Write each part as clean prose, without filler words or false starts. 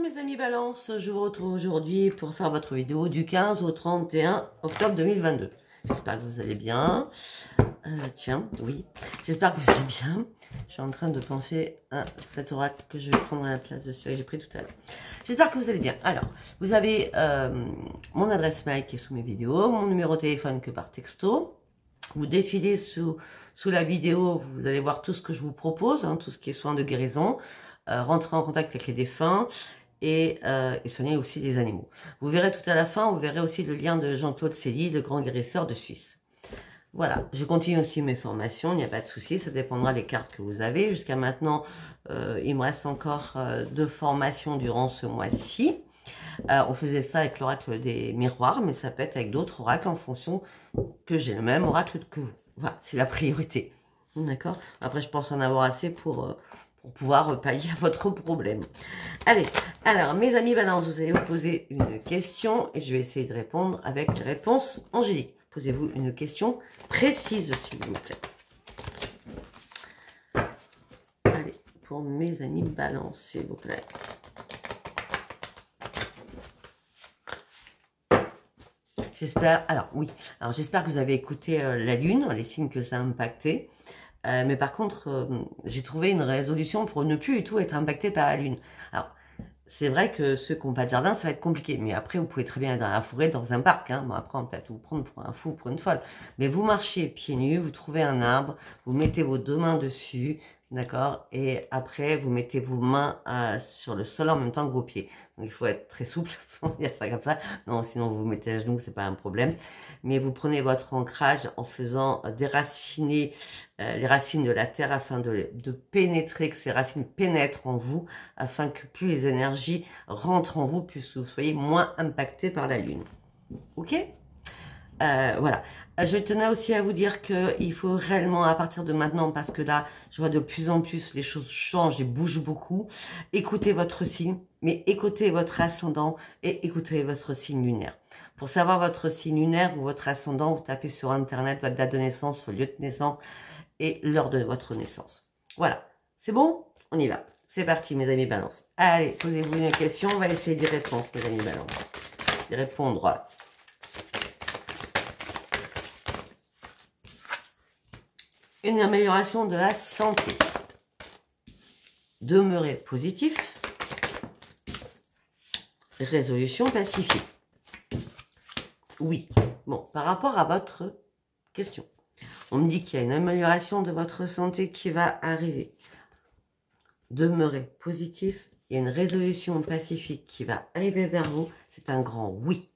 mes amis Balance, je vous retrouve aujourd'hui pour faire votre vidéo du 15 au 31 octobre 2022. J'espère que vous allez bien. Tiens, oui, j'espère que vous allez bien. Je suis en train de penser à cet oracle que je vais prendre à la place de celui que j'ai pris tout à l'heure. J'espère que vous allez bien. Alors, vous avez mon adresse mail qui est sous mes vidéos, mon numéro de téléphone que par texto. Vous défilez sous la vidéo, vous allez voir tout ce que je vous propose, tout ce qui est soins de guérison, rentrer en contact avec les défunts et soigner aussi les animaux. Vous verrez tout à la fin, vous verrez aussi le lien de Jean-Claude Célie, le grand guérisseur de Suisse. Voilà, je continue aussi mes formations, il n'y a pas de souci, ça dépendra des cartes que vous avez. Jusqu'à maintenant, il me reste encore 2 formations durant ce mois-ci. On faisait ça avec l'oracle des miroirs, mais ça peut être avec d'autres oracles en fonction que j'ai le même oracle que vous. Voilà, c'est la priorité. D'accord? Après, je pense en avoir assez pour pouvoir pallier à votre problème. Allez, alors, mes amis Balance, vous allez vous poser une question et je vais essayer de répondre avec les réponses angéliques. Posez-vous une question précise, s'il vous plaît. Allez, pour mes amis Balance, s'il vous plaît. J'espère, alors oui, alors j'espère que vous avez écouté la lune, les signes que ça a impacté. Mais par contre, j'ai trouvé une résolution pour ne plus du tout être impacté par la lune. Alors, c'est vrai que ceux qui n'ont pas de jardin, ça va être compliqué. Mais après, vous pouvez très bien être dans la forêt, dans un parc. Bon, après, on peut vous prendre pour un fou, pour une folle. Mais vous marchez pieds nus, vous trouvez un arbre, vous mettez vos 2 mains dessus, d'accord? Et après, vous mettez vos mains sur le sol en même temps que vos pieds. Donc, il faut être très souple, on va dire ça comme ça. Non, sinon, vous vous mettez à genoux, c'est pas un problème. Mais vous prenez votre ancrage en faisant déraciner les racines de la terre afin de pénétrer, que ces racines pénètrent en vous, afin que plus les énergies rentrent en vous, plus vous soyez moins impacté par la lune. Ok? Voilà. Je tenais aussi à vous dire qu'il faut réellement, à partir de maintenant, parce que là, je vois de plus en plus, les choses changent et bougent beaucoup, écoutez votre signe, mais écoutez votre ascendant et écoutez votre signe lunaire. Pour savoir votre signe lunaire ou votre ascendant, vous tapez sur Internet votre date de naissance, votre lieu de naissance et l'heure de votre naissance. Voilà. C'est bon? On y va. C'est parti, mes amis Balance. Allez, posez-vous une question. On va essayer d'y répondre, mes amis Balance. D'y répondre. Une amélioration de la santé. Demeurez positif. Résolution pacifique. Oui. Bon, par rapport à votre question, on me dit qu'il y a une amélioration de votre santé qui va arriver. Demeurez positif. Il y a une résolution pacifique qui va arriver vers vous. C'est un grand oui.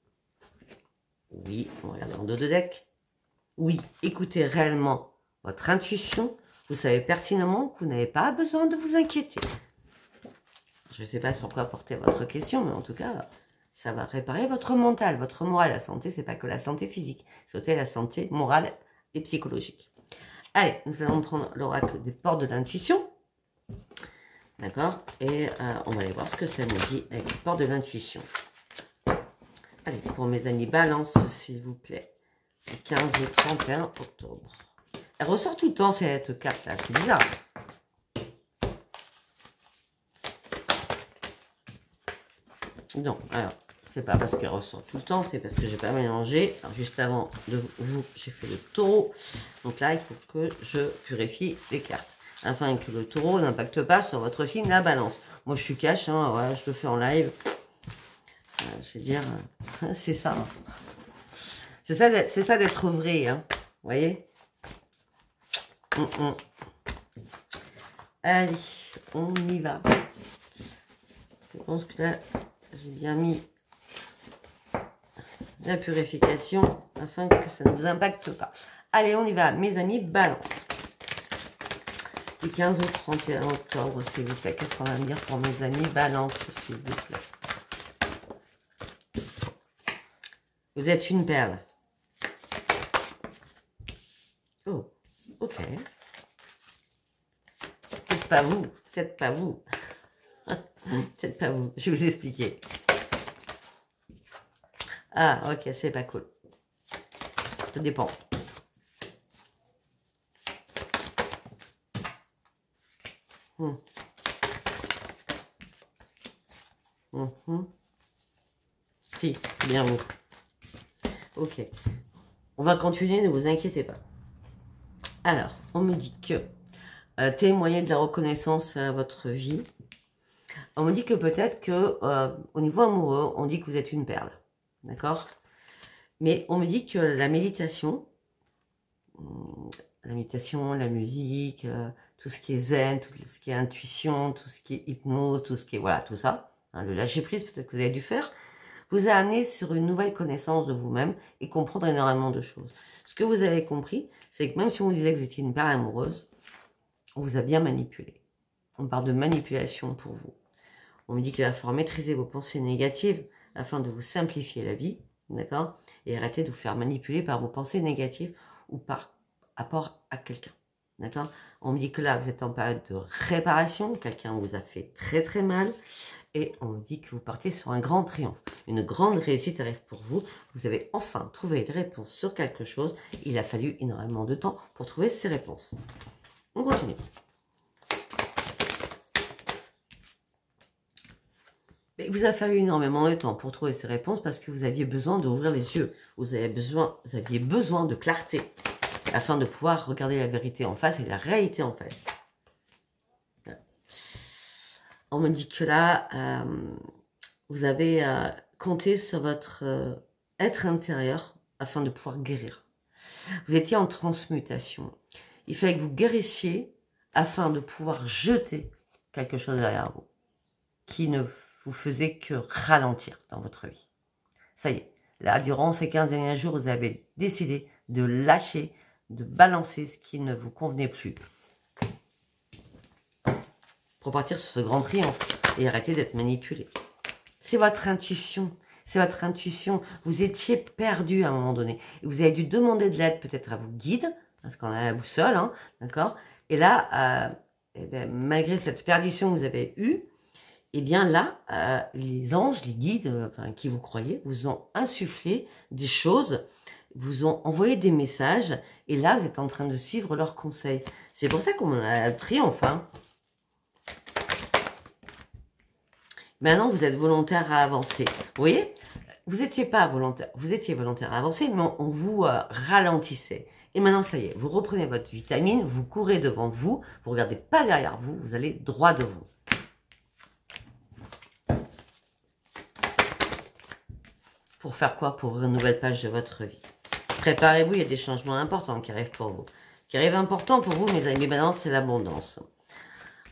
Oui, on regarde en dos de deck. Oui, écoutez réellement votre intuition. Vous savez pertinemment que vous n'avez pas besoin de vous inquiéter. Je ne sais pas sur quoi porter votre question, mais en tout cas, ça va réparer votre mental, votre morale. La santé, c'est pas que la santé physique, c'est aussi la santé morale et psychologique. Allez, nous allons prendre l'oracle des portes de l'intuition. D'accord? Et on va aller voir ce que ça nous dit avec les portes de l'intuition. Allez, pour mes amis Balance, s'il vous plaît. Le 15 et 31 octobre. Elle ressort tout le temps, cette carte-là. C'est bizarre. Non, alors, c'est pas parce qu'elle ressort tout le temps, c'est parce que j'ai pas mélangé. Alors, juste avant de vous, j'ai fait le taureau. Donc là, il faut que je purifie les cartes, afin que le taureau n'impacte pas sur votre signe, la Balance. Moi, je suis cash, voilà, je le fais en live. Je veux dire, c'est ça. C'est ça d'être vrai, vous voyez. Allez, on y va. Je pense que là, j'ai bien mis la purification afin que ça ne vous impacte pas. Allez, on y va, mes amis Balance. Du 15 au 31 octobre, s'il vous plaît. Qu'est-ce qu'on va me dire pour mes amis Balance, s'il vous plaît? Vous êtes une perle. Oh, ok. Peut-être pas vous, peut-être pas vous. Peut-être pas vous, je vais vous expliquer. Ah, ok, c'est pas cool. Ça dépend. Si, c'est bien vous. Ok. On va continuer, ne vous inquiétez pas. Alors, on me dit que témoigner de la reconnaissance à votre vie. On me dit que peut-être que au niveau amoureux, on dit que vous êtes une perle. D'accord? Mais on me dit que la méditation, la musique, tout ce qui est zen, tout ce qui est intuition, tout ce qui est hypnose, tout ce qui est, voilà, tout ça, hein, le lâcher prise, peut-être que vous avez dû faire, vous a amené sur une nouvelle connaissance de vous-même et comprendre énormément de choses. Ce que vous avez compris, c'est que même si on vous disait que vous étiez une perle amoureuse, on vous a bien manipulé. On parle de manipulation pour vous. On me dit qu'il va falloir maîtriser vos pensées négatives afin de vous simplifier la vie, d'accord? Et arrêter de vous faire manipuler par vos pensées négatives ou par rapport à quelqu'un, d'accord? On me dit que là, vous êtes en période de réparation, quelqu'un vous a fait très très mal, et on me dit que vous partez sur un grand triomphe. Une grande réussite arrive pour vous. Vous avez enfin trouvé des réponses sur quelque chose. Il a fallu énormément de temps pour trouver ces réponses. On continue. Mais vous a fallu énormément de temps pour trouver ces réponses parce que vous aviez besoin d'ouvrir les yeux. Vous aviez besoin de clarté afin de pouvoir regarder la vérité en face et la réalité en face. On me dit que là, vous avez compté sur votre être intérieur afin de pouvoir guérir. Vous étiez en transmutation. Il fallait que vous guérissiez afin de pouvoir jeter quelque chose derrière vous qui ne vous faisait que ralentir dans votre vie. Ça y est, là, durant ces 15 derniers jours, vous avez décidé de lâcher, de balancer ce qui ne vous convenait plus pour partir sur ce grand triomphe et arrêter d'être manipulé. C'est votre intuition. C'est votre intuition. Vous étiez perdu à un moment donné. Vous avez dû demander de l'aide peut-être à vos guides, parce qu'on a la boussole, hein, d'accord? Et là, eh bien, malgré cette perdition que vous avez eue, eh bien là, les anges, les guides, enfin, qui vous croyez, vous ont insufflé des choses, vous ont envoyé des messages, et là, vous êtes en train de suivre leurs conseils. C'est pour ça qu'on a triomphe, hein. Maintenant, vous êtes volontaire à avancer. Vous voyez, vous n'étiez pas volontaire, vous étiez volontaire à avancer, mais on vous ralentissait. Et maintenant, ça y est, vous reprenez votre vitamine, vous courez devant vous, vous ne regardez pas derrière vous, vous allez droit devant vous. Pour faire quoi? Pour ouvrir une nouvelle page de votre vie. Préparez-vous, il y a des changements importants qui arrivent pour vous. Qui arrivent importants pour vous, mes amis. Maintenant, c'est l'abondance.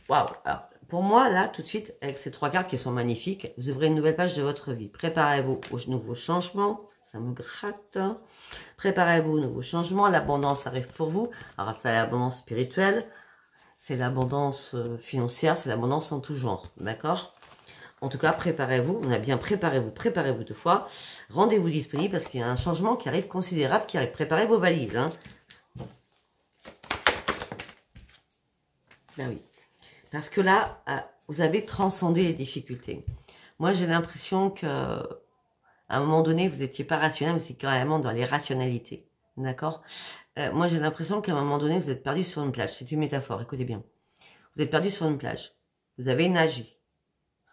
Waouh! Alors, pour moi, là, tout de suite, avec ces 3 cartes qui sont magnifiques, vous ouvrez une nouvelle page de votre vie. Préparez-vous aux nouveaux changements. Ça me gratte. Préparez-vous aux nouveaux changements. L'abondance arrive pour vous. Alors, c'est l'abondance spirituelle. C'est l'abondance financière. C'est l'abondance en tout genre. D'accord? En tout cas, préparez-vous. On a bien préparez-vous 2 fois. Rendez-vous disponible parce qu'il y a un changement qui arrive considérable qui arrive. Préparez vos valises. Hein. Ben oui. Parce que là, vous avez transcendé les difficultés. Moi, j'ai l'impression que à un moment donné, vous n'étiez pas rationnel, vous étiez carrément dans les rationalités. D'accord? Moi, j'ai l'impression qu'à un moment donné, vous êtes perdu sur une plage. C'est une métaphore, écoutez bien. Vous êtes perdu sur une plage. Vous avez nagé.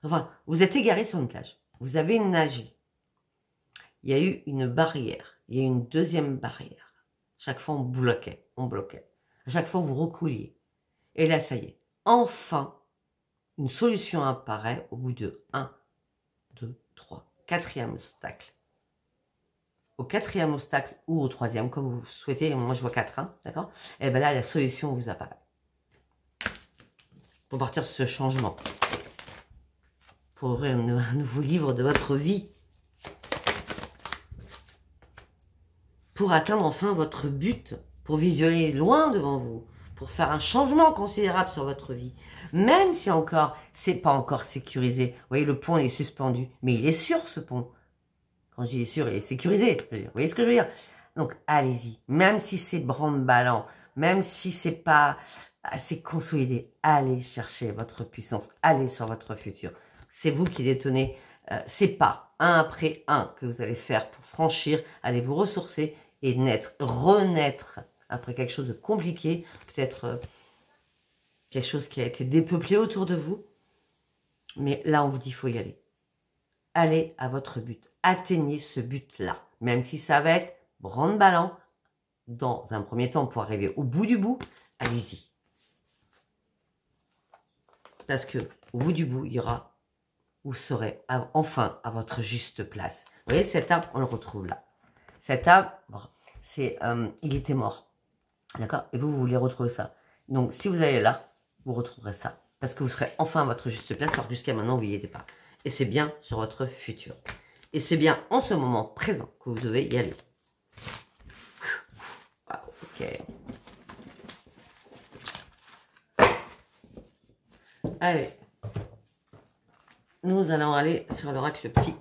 Enfin, vous êtes égaré sur une plage. Vous avez nagé. Il y a eu une barrière. Il y a eu une deuxième barrière. Chaque fois, on bloquait. À chaque fois, vous recouliez. Et là, ça y est. Enfin, une solution apparaît au bout de 1, 2, 3, 4e obstacle. Au 4e obstacle ou au 3e, comme vous souhaitez. Moi, je vois 4, hein, d'accord? Et bien là, la solution vous apparaît. Pour partir sur ce changement. Pour ouvrir un nouveau livre de votre vie. Pour atteindre enfin votre but. Pour visionner loin devant vous. Pour faire un changement considérable sur votre vie. Même si encore, c'est pas encore sécurisé. Vous voyez, le pont est suspendu. Mais il est sûr, ce pont. Quand je dis sûr, il est sécurisé. Je veux dire. Vous voyez ce que je veux dire? Donc, allez-y. Même si c'est branle-ballant. Même si c'est pas assez consolidé. Allez chercher votre puissance. Allez sur votre futur. C'est vous qui détenez ces pas, un après un, que vous allez faire pour franchir, allez vous ressourcer et naître, renaître après quelque chose de compliqué, peut-être quelque chose qui a été dépeuplé autour de vous. Mais là, on vous dit, il faut y aller. allez à votre but. Atteignez ce but-là. Même si ça va être branle-ballant, dans un premier temps, pour arriver au bout du bout, allez-y. Parce que au bout du bout, il y aura, vous serez enfin à votre juste place. Vous voyez, cet arbre, on le retrouve là. Cet arbre, c'est, il était mort. D'accord? Et vous voulez retrouver ça. Donc, si vous allez là, vous retrouverez ça. Parce que vous serez enfin à votre juste place, alors jusqu'à maintenant, vous n'y étiez pas. Et c'est bien sur votre futur. Et c'est bien en ce moment présent que vous devez y aller. Ok. Allez. Nous allons aller sur l'oracle psy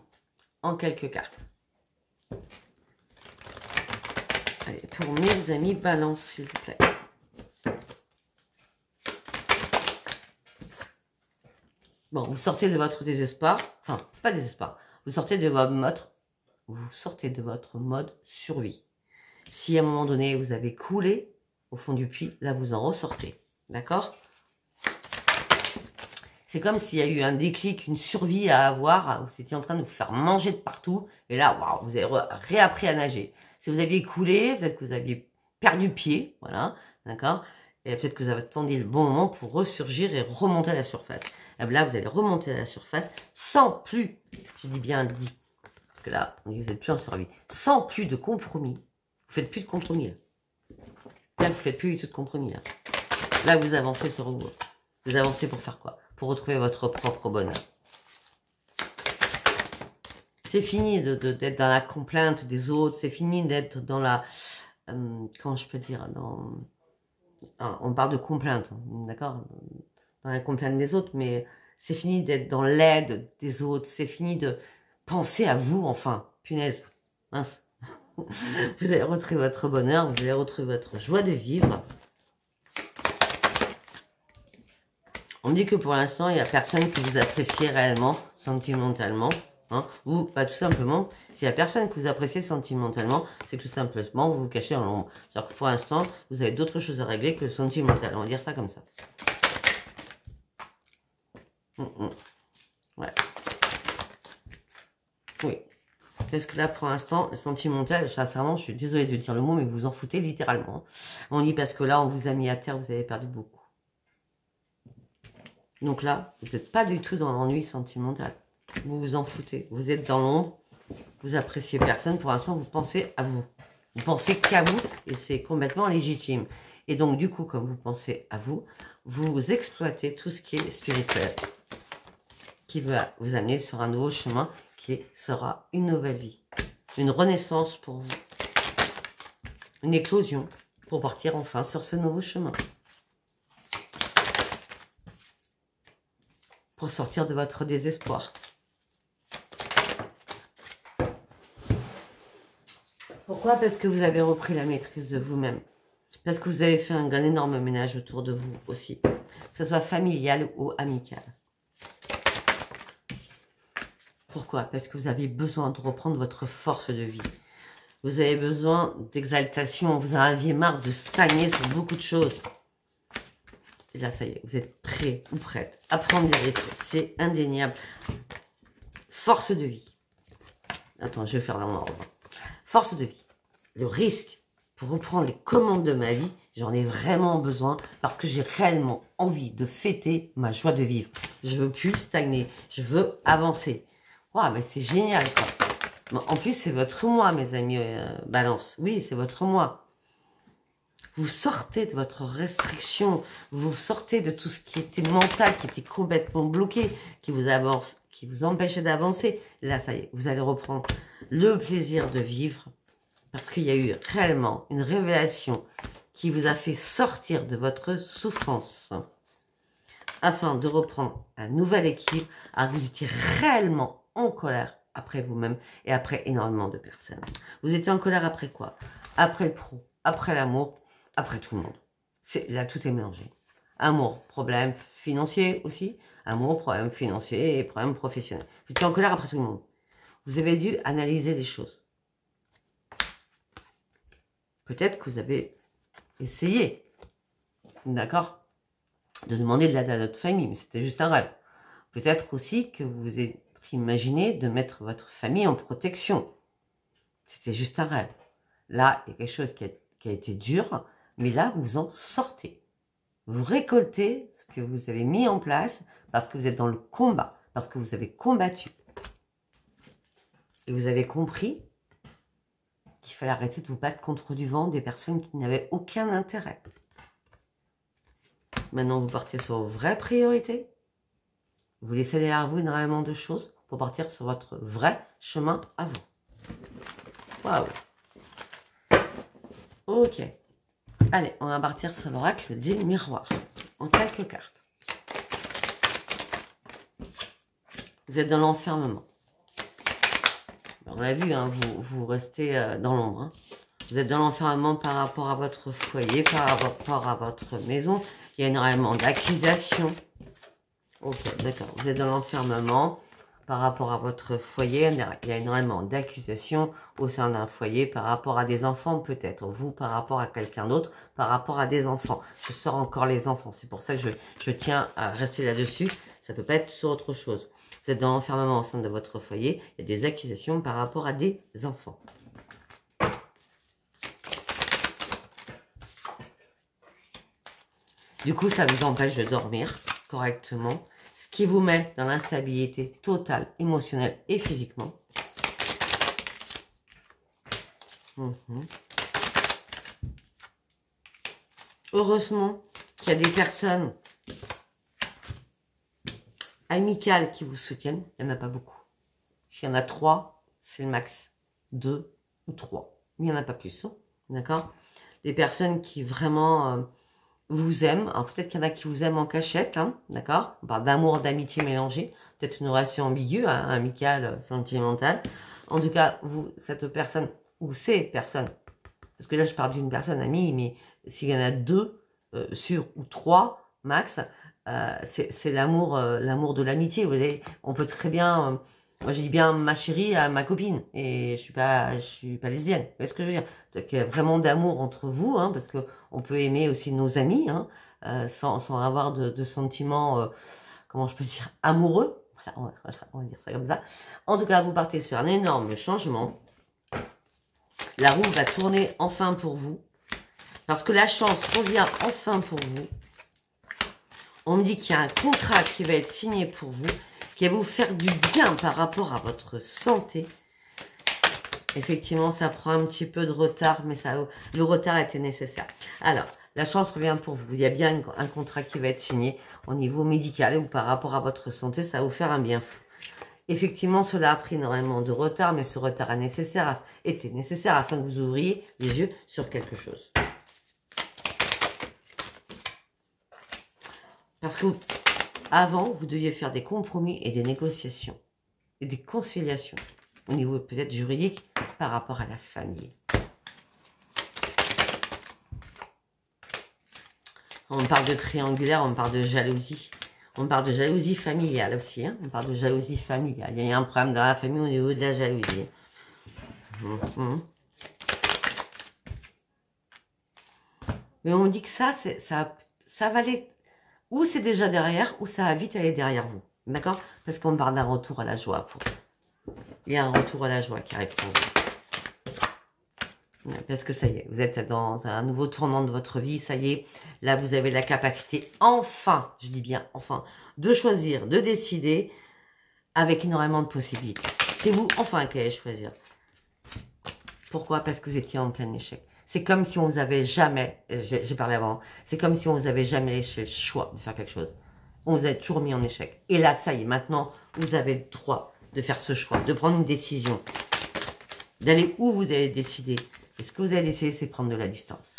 en quelques cartes. Allez, pour mes amis, balance, s'il vous plaît. Bon, vous sortez de votre désespoir. Enfin, c'est pas désespoir. Vous sortez de votre mode survie. Si à un moment donné, vous avez coulé au fond du puits, là, vous en ressortez. D'accord? C'est comme s'il y a eu un déclic, une survie à avoir. Vous étiez en train de vous faire manger de partout. Et là, waouh, vous avez réappris à nager. Si vous aviez coulé, peut-être que vous aviez perdu pied. Voilà, d'accord? Et peut-être que vous avez attendu le bon moment pour ressurgir et remonter à la surface. Et là, vous allez remonter à la surface sans plus, je dis bien dit, parce que là, vous n'êtes plus en survie, sans plus de compromis. Vous faites plus de compromis. Là, vous ne faites plus du tout de compromis. Là, vous avancez sur vous. Vous avancez pour faire quoi? Pour retrouver votre propre bonheur. C'est fini d'être dans la complainte des autres. C'est fini d'être dans la... comment je peux dire on parle de complainte, d'accord? Dans la complainte des autres, mais c'est fini d'être dans l'aide des autres. C'est fini de penser à vous, enfin. Punaise, mince. Vous allez retrouver votre bonheur, vous allez retrouver votre joie de vivre. On dit que pour l'instant, il n'y a personne que vous appréciez réellement, sentimentalement. Hein, ou pas tout simplement, s'il n'y a personne que vous appréciez sentimentalement, c'est tout simplement vous vous cachez dans l'ombre. C'est-à-dire que pour l'instant, vous avez d'autres choses à régler que le sentimental. On va dire ça comme ça. Ouais. Oui. Parce que là, pour l'instant, le sentimental, sincèrement, je suis désolée de dire le mot, mais vous en foutez littéralement. On dit parce que là, on vous a mis à terre, vous avez perdu beaucoup. Donc là, vous n'êtes pas du tout dans l'ennui sentimental. Vous vous en foutez. Vous êtes dans l'ombre. Vous appréciez personne. Pour l'instant, vous pensez à vous. Vous pensez qu'à vous. Et c'est complètement légitime. Et donc, du coup, comme vous pensez à vous, vous exploitez tout ce qui est spirituel. Qui va vous amener sur un nouveau chemin qui sera une nouvelle vie. Une renaissance pour vous. Une éclosion pour partir enfin sur ce nouveau chemin. Pour sortir de votre désespoir. Pourquoi? Parce que vous avez repris la maîtrise de vous-même. Parce que vous avez fait un énorme ménage autour de vous aussi. Que ce soit familial ou amical. Pourquoi? Parce que vous avez besoin de reprendre votre force de vie. Vous avez besoin d'exaltation. Vous en aviez marre de stagner sur beaucoup de choses. Et là, ça y est, vous êtes prêt ou prête à prendre des risques. C'est indéniable. Force de vie. Attends, je vais faire dans l'ordre. Force de vie. Le risque pour reprendre les commandes de ma vie, j'en ai vraiment besoin parce que j'ai réellement envie de fêter ma joie de vivre. Je veux plus stagner. Je veux avancer. Waouh, mais c'est génial, quoi. En plus, c'est votre moi, mes amis Balance. Oui, c'est votre moi. Vous sortez de votre restriction, vous sortez de tout ce qui était mental, qui était complètement bloqué, qui vous empêchait d'avancer. Là, ça y est, vous allez reprendre le plaisir de vivre parce qu'il y a eu réellement une révélation qui vous a fait sortir de votre souffrance afin de reprendre un nouvel équilibre. Alors vous étiez réellement en colère après vous-même et après énormément de personnes. Vous étiez en colère après quoi? Après le pro, après l'amour, après tout le monde. Là, tout est mélangé. Amour, problème financier aussi. Amour, problème financier et problème professionnel. Vous étiez en colère après tout le monde. Vous avez dû analyser des choses. Peut-être que vous avez essayé, d'accord, de demander de l'aide à notre famille, mais c'était juste un rêve. Peut-être aussi que vous êtes l'esprit imaginé de mettre votre famille en protection. C'était juste un rêve. Là, il y a quelque chose qui a été dur, mais là, vous en sortez. Vous récoltez ce que vous avez mis en place parce que vous êtes dans le combat, parce que vous avez combattu. Et vous avez compris qu'il fallait arrêter de vous battre contre du vent des personnes qui n'avaient aucun intérêt. Maintenant, vous partez sur vos vraies priorités. Vous laissez derrière vous énormément de choses pour partir sur votre vrai chemin à vous. Waouh! Ok. Allez, on va partir sur l'oracle du miroir. En quelques cartes. Vous êtes dans l'enfermement. On a vu, hein, vous restez dans l'ombre. Hein. Vous êtes dans l'enfermement par rapport à votre foyer, par rapport à votre maison. Il y a énormément d'accusations. Ok, d'accord. Vous êtes dans l'enfermement par rapport à votre foyer. Il y a énormément d'accusations au sein d'un foyer par rapport à des enfants peut-être. Vous par rapport à quelqu'un d'autre, par rapport à des enfants. Je sors encore les enfants. C'est pour ça que je tiens à rester là-dessus. Ça peut pas être sur autre chose. Vous êtes dans l'enfermement au sein de votre foyer. Il y a des accusations par rapport à des enfants. Du coup, ça vous empêche de dormir correctement. Ce qui vous met dans l'instabilité totale, émotionnelle et physiquement. Heureusement qu'il y a des personnes amicales qui vous soutiennent. Il n'y en a pas beaucoup. S'il y en a 3, c'est le max. 2 ou 3. Il n'y en a pas plus. Hein. D'accord? Des personnes qui vraiment vous aiment. Alors peut-être qu'il y en a qui vous aiment en cachette. Hein, d'accord? On parle d'amour, d'amitié mélangée. Peut-être une relation ambiguë, hein, amicale, sentimentale. En tout cas, vous, cette personne ou ces personnes, parce que là je parle d'une personne amie, mais s'il y en a 2 sur ou 3 max, c'est l'amour l'amour de l'amitié. Vous voyez, on peut très bien, moi je dis bien ma chérie à ma copine, et je suis pas lesbienne. Vous voyez ce que je veux dire? Peut-être qu'il y a vraiment d'amour entre vous, hein, parce que on peut aimer aussi nos amis, hein, sans avoir de sentiments, comment je peux dire, amoureux. Voilà, on va dire ça comme ça. En tout cas, vous partez sur un énorme changement. La roue va tourner enfin pour vous. Parce que la chance revient enfin pour vous. On me dit qu'il y a un contrat qui va être signé pour vous, qui va vous faire du bien par rapport à votre santé. Effectivement, ça prend un petit peu de retard, mais le retard était nécessaire. Alors, la chance revient pour vous. Il y a bien un contrat qui va être signé au niveau médical ou par rapport à votre santé. Ça va vous faire un bien fou. Effectivement, cela a pris énormément de retard, mais ce retard était nécessaire afin que vous ouvriez les yeux sur quelque chose. Parce que avant, vous deviez faire des compromis et des négociations et des conciliations au niveau peut-être juridique par rapport à la famille. On parle de triangulaire, on parle de jalousie. On parle de jalousie familiale aussi. Hein. On parle de jalousie familiale. Il y a un problème dans la famille au niveau de la jalousie. Mais on me dit que ça va aller... Ou c'est déjà derrière, ou ça va vite aller derrière vous. D'accord? Parce qu'on parle d'un retour à la joie pour vous. Il y a un retour à la joie qui arrive pour vous. Parce que ça y est, vous êtes dans un nouveau tournant de votre vie, ça y est. Là, vous avez la capacité, enfin, je dis bien enfin, de choisir, de décider avec énormément de possibilités. C'est vous, enfin, qui allez choisir. Pourquoi? Parce que vous étiez en plein échec. C'est comme si on vous avait jamais, j'ai parlé avant, c'est comme si on vous avait jamais laissé le choix de faire quelque chose. On vous a toujours mis en échec. Et là, ça y est, maintenant, vous avez le droit de faire ce choix, de prendre une décision, d'aller où vous allez décider. Et ce que vous allez décider, c'est prendre de la distance.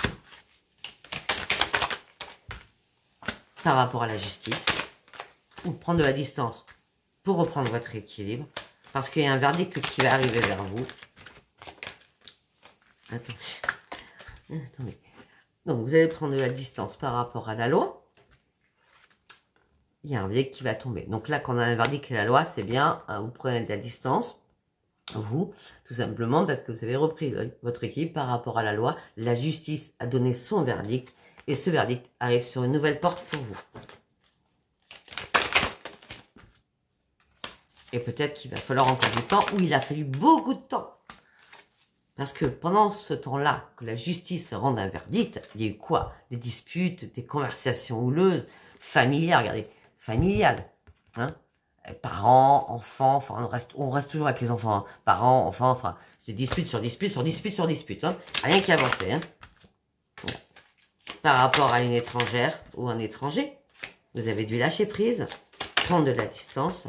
Par rapport à la justice, ou prendre de la distance pour reprendre votre équilibre, parce qu'il y a un verdict qui va arriver vers vous. Attendez. Donc, vous allez prendre de la distance par rapport à la loi. Il y a un verdict qui va tomber. Donc là, quand on a un verdict et la loi, c'est bien, vous prenez de la distance. Vous, tout simplement parce que vous avez repris votre équipe par rapport à la loi. La justice a donné son verdict et ce verdict arrive sur une nouvelle porte pour vous. Et peut-être qu'il va falloir encore du temps, ou il a fallu beaucoup de temps. Parce que pendant ce temps-là, que la justice rende un verdict, il y a eu quoi? Des disputes, des conversations houleuses, familiales, regardez, familiales. Hein, parents, enfants, enfin on reste toujours avec les enfants. Hein. Parents, enfants, enfin, c'est dispute sur dispute sur dispute sur dispute. Hein. Rien qui avancé. Hein. Voilà. Par rapport à une étrangère ou un étranger, vous avez dû lâcher prise, prendre de la distance.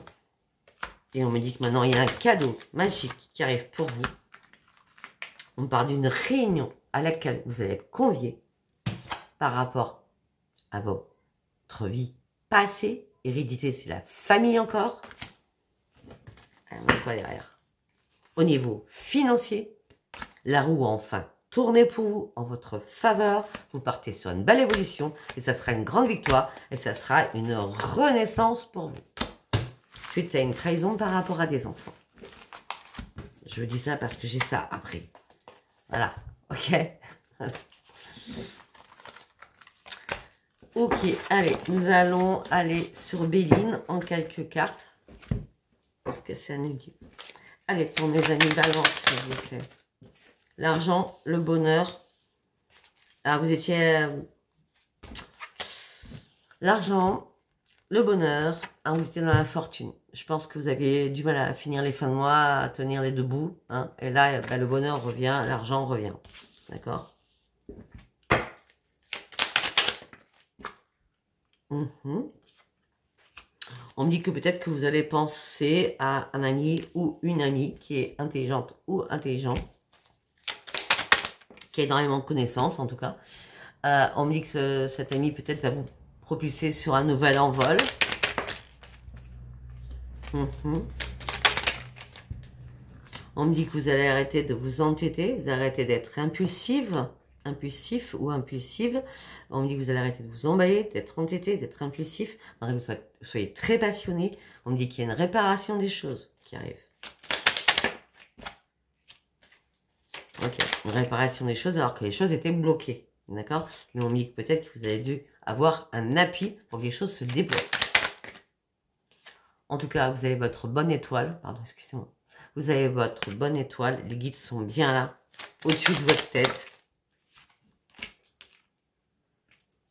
Et on me dit que maintenant, il y a un cadeau magique qui arrive pour vous. On parle d'une réunion à laquelle vous allez être conviés par rapport à votre vie passée. Hérédité, c'est la famille encore. Alors, on est quoi derrière? Au niveau financier, la roue a enfin tourné pour vous en votre faveur. Vous partez sur une belle évolution et ça sera une grande victoire et ça sera une renaissance pour vous. Suite à une trahison par rapport à des enfants. Je dis ça parce que j'ai ça après. Voilà, ok. Ok, allez, nous allons aller sur Béline en quelques cartes. Parce que c'est annulé. Allez, pour mes amis balance, s'il vous plaît. L'argent, le bonheur. Alors, vous étiez... l'argent, le bonheur. Vous étiez dans la fortune. Je pense que vous aviez du mal à finir les fins de mois, à tenir les deux bouts. Hein, et là, bah, le bonheur revient, l'argent revient. D'accord. On me dit que peut-être que vous allez penser à un ami ou une amie qui est intelligente ou intelligent, qui a énormément de connaissances en tout cas. On me dit que cet ami peut-être va vous propulser sur un nouvel envol. On me dit que vous allez arrêter de vous entêter, vous allez arrêter d'être impulsif ou impulsive. On me dit que vous allez arrêter de vous emballer, d'être entêté, d'être impulsif. Vous soyez très passionné. On me dit qu'il y a une réparation des choses qui arrive. Ok, une réparation des choses alors que les choses étaient bloquées. D'accord? Mais on me dit que peut-être que vous avez dû avoir un appui pour que les choses se débloquent. En tout cas, vous avez votre bonne étoile. Pardon, excusez-moi. Vous avez votre bonne étoile. Les guides sont bien là, au-dessus de votre tête.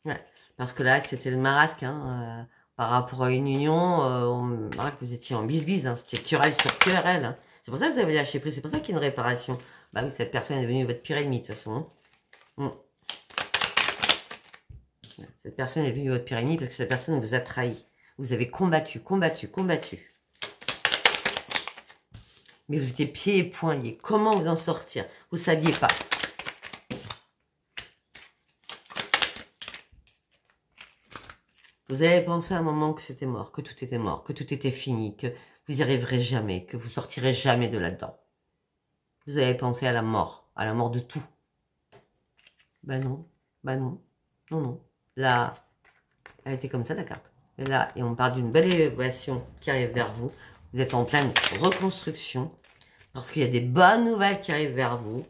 Ouais, parce que là, c'était le marasque. Hein, par rapport à une union, on verra que vous étiez en bise-bise. Hein, c'était querelle sur querelle. Hein. C'est pour ça que vous avez lâché prise. C'est pour ça qu'il y a une réparation. Bah oui, cette personne est devenue votre pire ennemi, de toute façon. Hein. Cette personne est devenue votre pire ennemi parce que cette personne vous a trahi. Vous avez combattu. Mais vous étiez pieds et poings liés. Comment vous en sortir? Vous ne saviez pas. Vous avez pensé à un moment que c'était mort, que tout était mort, que tout était fini, que vous n'y arriverez jamais, que vous sortirez jamais de là-dedans. Vous avez pensé à la mort de tout. Ben non, non. Là, elle était comme ça la carte. Et là, et on parle d'une belle élévation qui arrive vers vous. Vous êtes en pleine reconstruction parce qu'il y a des bonnes nouvelles qui arrivent vers vous.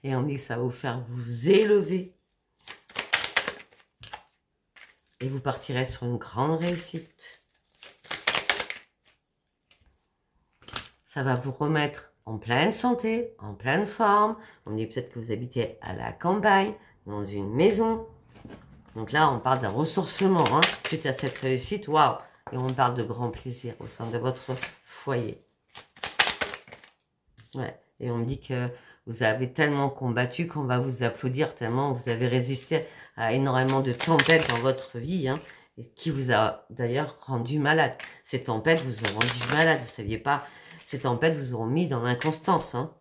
Et on dit que ça va vous faire vous élever. Et vous partirez sur une grande réussite. Ça va vous remettre en pleine santé, en pleine forme. On dit peut-être que vous habitez à la campagne, dans une maison. Donc là, on parle d'un ressourcement, hein, suite à cette réussite. Waouh! Et on parle de grand plaisir au sein de votre foyer. Ouais. Et on me dit que vous avez tellement combattu qu'on va vous applaudir, tellement vous avez résisté à énormément de tempêtes dans votre vie, hein, et qui vous a d'ailleurs rendu malade. Ces tempêtes vous ont rendu malade, vous ne saviez pas. Ces tempêtes vous ont mis dans l'inconstance. Hein.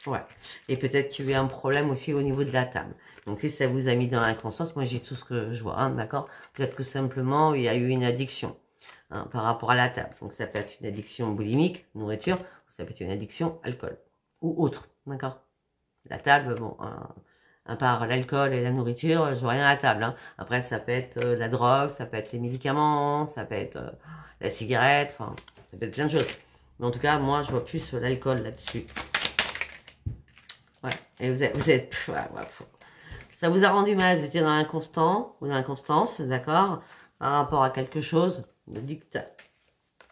Ouais. Et peut-être qu'il y a eu un problème aussi au niveau de la table. Donc si ça vous a mis dans l'inconscience, moi j'ai tout ce que je vois, hein, d'accord? Peut-être que simplement il y a eu une addiction hein, par rapport à la table. Donc ça peut être une addiction boulimique, nourriture, ou ça peut être une addiction alcool ou autre, d'accord? La table, bon, à part l'alcool et la nourriture, je vois rien à la table. Hein. Après ça peut être la drogue, ça peut être les médicaments, ça peut être la cigarette, enfin ça peut être plein de choses. Mais en tout cas, moi je vois plus l'alcool là-dessus. Ouais, et vous êtes Ça vous a rendu mal, vous étiez dans l'inconstant ou dans l'inconstance, d'accord, par rapport à quelque chose de dictat.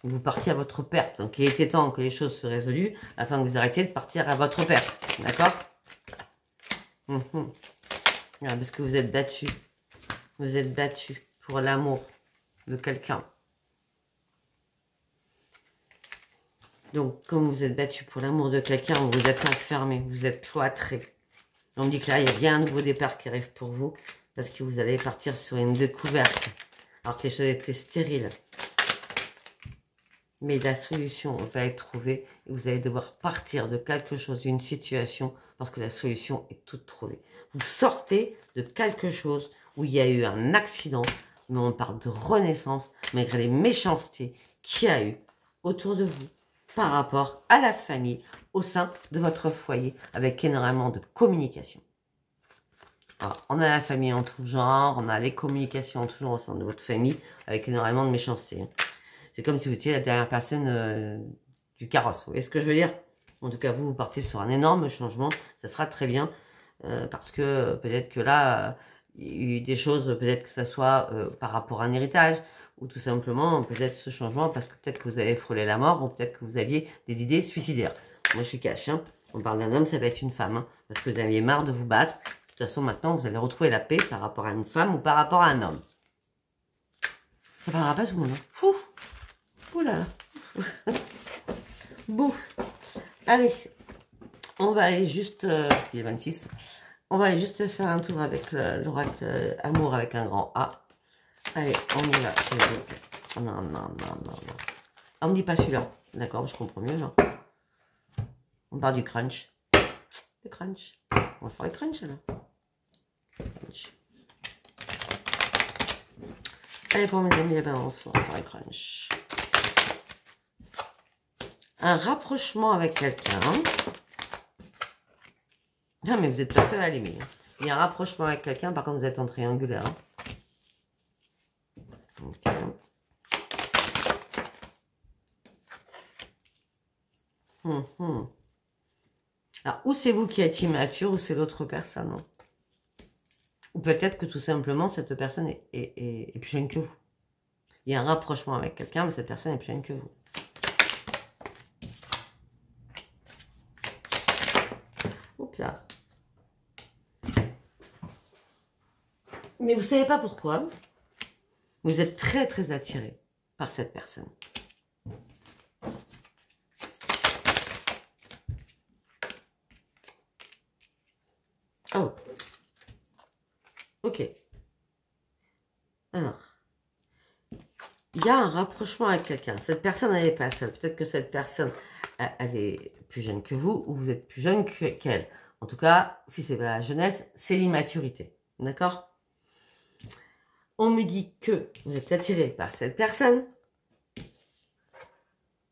Vous partiez à votre perte. Donc, il était temps que les choses se résoluvent afin que vous arrêtiez de partir à votre perte. D'accord? Parce que vous êtes battu. Vous êtes battu pour l'amour de quelqu'un. Donc, comme vous êtes battu pour l'amour de quelqu'un, vous vous êtes enfermé, vous êtes cloîtré. On me dit que là, il y a bien un nouveau départ qui arrive pour vous, parce que vous allez partir sur une découverte, alors que les choses étaient stériles. Mais la solution va être trouvée, et vous allez devoir partir de quelque chose, d'une situation, parce que la solution est toute trouvée. Vous sortez de quelque chose où il y a eu un accident, mais on parle de renaissance, malgré les méchancetés qu'il y a eu autour de vous, par rapport à la famille, au sein de votre foyer, avec énormément de communication. Alors, on a la famille en tout genre, on a les communications en tout genre au sein de votre famille, avec énormément de méchanceté. C'est comme si vous étiez la dernière personne du carrosse, vous voyez ce que je veux dire? En tout cas, vous partez sur un énorme changement, ça sera très bien, parce que peut-être que là, il y a eu des choses, peut-être que ça soit par rapport à un héritage, ou tout simplement, peut-être ce changement, parce que peut-être que vous avez frôlé la mort, ou peut-être que vous aviez des idées suicidaires. Moi, je suis cash, hein. On parle d'un homme, ça va être une femme, hein, parce que vous aviez marre de vous battre. De toute façon, maintenant, vous allez retrouver la paix par rapport à une femme ou par rapport à un homme. Ça parlera pas tout le monde, hein. Ouh. Ouh là là. Bon. Allez. On va aller juste, parce qu'il est 26, on va aller juste faire un tour avec l'oracle amour avec un grand A. Allez, on y va. Non, non, non, non, non. On ne dit pas celui-là. D'accord, je comprends mieux, genre. On part du crunch. Le crunch. On va faire le crunch, alors. Crunch. Allez, pour mes amis, la balance, on va faire le crunch. Un rapprochement avec quelqu'un. Non, mais vous êtes pas seul à l'aimer. Il y a un rapprochement avec quelqu'un, par contre, vous êtes en triangulaire. Okay. Alors, ou c'est vous qui êtes immature, ou c'est l'autre personne. Hein. Ou peut-être que tout simplement, cette personne est plus jeune que vous. Il y a un rapprochement avec quelqu'un, mais cette personne est plus jeune que vous. Oups là. Mais vous ne savez pas pourquoi. Vous êtes très très attiré par cette personne. Oh. Ok. Alors. Il y a un rapprochement avec quelqu'un. Cette personne, elle n'est pas seule. Peut-être que cette personne, elle est plus jeune que vous ou vous êtes plus jeune qu'elle. En tout cas, si c'est pas la jeunesse, c'est l'immaturité. D'accord? On me dit que vous êtes attiré par cette personne,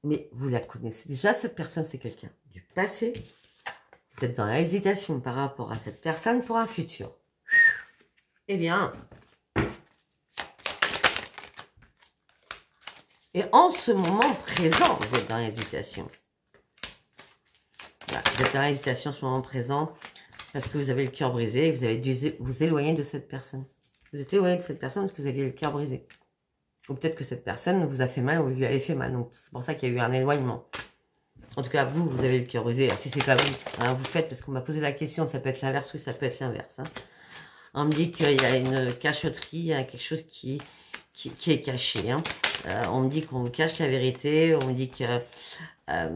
mais vous la connaissez déjà. Cette personne, c'est quelqu'un du passé. Vous êtes dans l'hésitation par rapport à cette personne pour un futur. Eh bien... Et en ce moment présent, vous êtes dans l'hésitation. Voilà, vous êtes dans l'hésitation en ce moment présent parce que vous avez le cœur brisé et vous avez dû vous éloigner de cette personne. Vous êtes éloigné de cette personne parce que vous aviez le cœur brisé. Ou peut-être que cette personne vous a fait mal ou lui avait fait mal. Donc c'est pour ça qu'il y a eu un éloignement. En tout cas, vous avez le cœur brisé. Alors, si c'est pas vous, hein, vous faites parce qu'on m'a posé la question, ça peut être l'inverse ou ça peut être l'inverse. Hein. On me dit qu'il y a une cachotterie, il y a quelque chose qui est caché. Hein. On me dit qu'on vous cache la vérité, on me dit que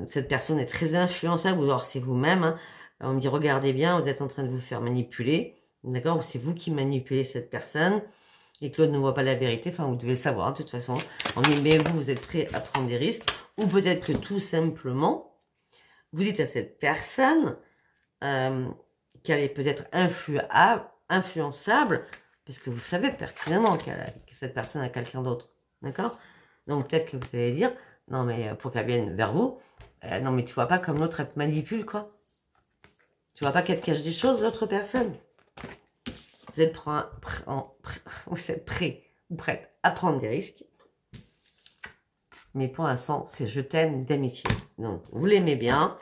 cette personne est très influençable, ou alors c'est vous-même. Hein. On me dit, regardez bien, vous êtes en train de vous faire manipuler, d'accord? Ou c'est vous qui manipulez cette personne, et que l'autre ne voit pas la vérité, enfin vous devez le savoir, hein, de toute façon. On me dit, mais vous êtes prêt à prendre des risques, ou peut-être que tout simplement, vous dites à cette personne qu'elle est peut-être influençable, parce que vous savez pertinemment que cette personne a quelqu'un d'autre. D'accord? Donc peut-être que vous allez dire, non mais pour qu'elle vienne vers vous, non mais tu vois pas comme l'autre elle te manipule quoi. Tu vois pas qu'elle te cache des choses l'autre personne. Vous êtes prêt ou prête à prendre des risques. Mais pour l'instant c'est je t'aime d'amitié. Donc vous l'aimez bien,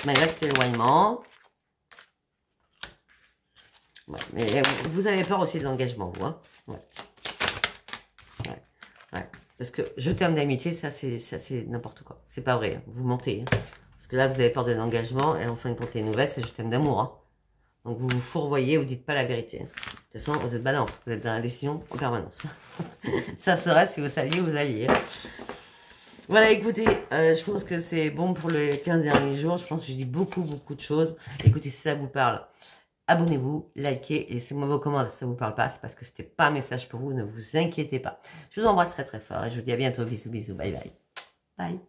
malgré cet éloignement. Ouais, mais vous avez peur aussi de l'engagement, vous. Hein, ouais. Ouais. Ouais. Parce que je t'aime d'amitié, ça c'est n'importe quoi. C'est pas vrai. Hein. Vous mentez. Hein. Parce que là, vous avez peur de l'engagement. Et en fin de compte, les nouvelles, c'est je t'aime d'amour. Hein. Donc vous vous fourvoyez, vous dites pas la vérité. Hein. De toute façon, vous êtes balance. Vous êtes dans la décision en permanence. Ça serait si vous saviez, vous alliez. Hein. Voilà, écoutez, je pense que c'est bon pour les 15 derniers jours. Je pense que je dis beaucoup de choses. Écoutez, si ça vous parle, abonnez-vous, likez et laissez-moi vos commentaires. Si ça vous parle pas, c'est parce que c'était pas un message pour vous. Ne vous inquiétez pas. Je vous embrasse très fort et je vous dis à bientôt. Bisous, bisous. Bye, bye. Bye.